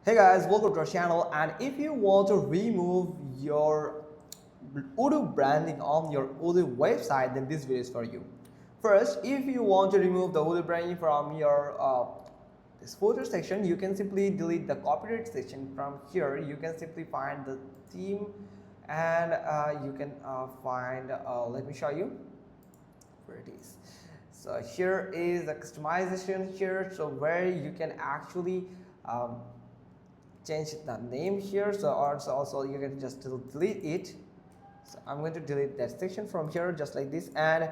Hey guys, welcome to our channel. And if you want to remove your Odoo branding on your Odoo website, then this video is for you. First, if you want to remove the Odoo branding from your this footer section, you can simply delete the copyright section. From here you can simply find the theme, and you can find let me show you where it is. So here is the customization here, so where you can actually change the name here. So also you can just delete it. So I'm going to delete that section from here just like this, and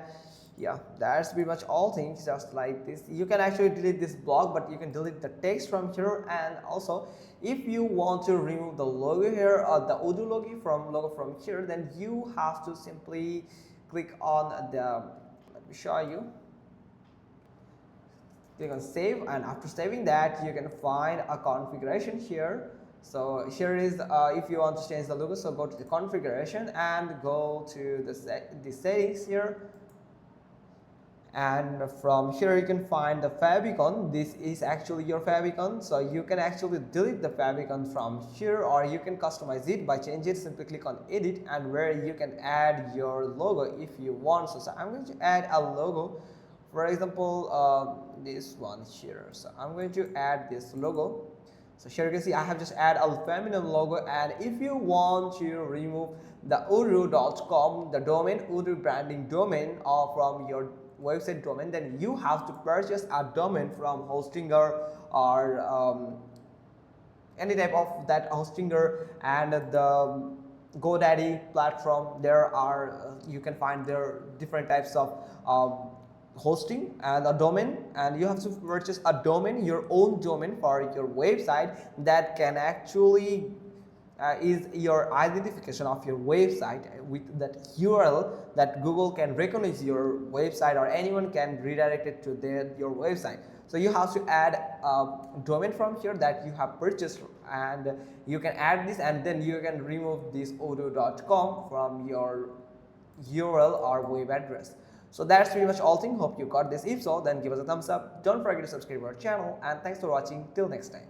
yeah, that's pretty much all things just like this. You can actually delete this block, but you can delete the text from here. And also if you want to remove the logo here, or the Odoo logo from here, then you have to simply click on the, let me show you, click on save, and after saving that you can find a configuration here. So here is if you want to change the logo, so go to the configuration and go to the settings here, and from here you can find the favicon. This is actually your favicon, so you can actually delete the favicon from here, or you can customize it by changing it. Simply click on edit, and where you can add your logo if you want. So I'm going to add a logo, for example this one here. So I'm going to add this logo. So here you can see I have just add a feminine logo. And if you want to remove the odoo.com, the domain, Odoo branding domain, from your website domain, then you have to purchase a domain from Hostinger, or any type of that Hostinger, and the GoDaddy platform. There are you can find there different types of hosting and a domain, and you have to purchase a domain, your own domain for your website, that can actually is your identification of your website with that URL, that Google can recognize your website, or anyone can redirect it to your website. So you have to add a domain from here that you have purchased, and you can add this, and then you can remove this odoo.com from your URL or web address. So that's pretty much all thing. Hope you got this. If so, then give us a thumbs up. Don't forget to subscribe to our channel, and thanks for watching. Till next time.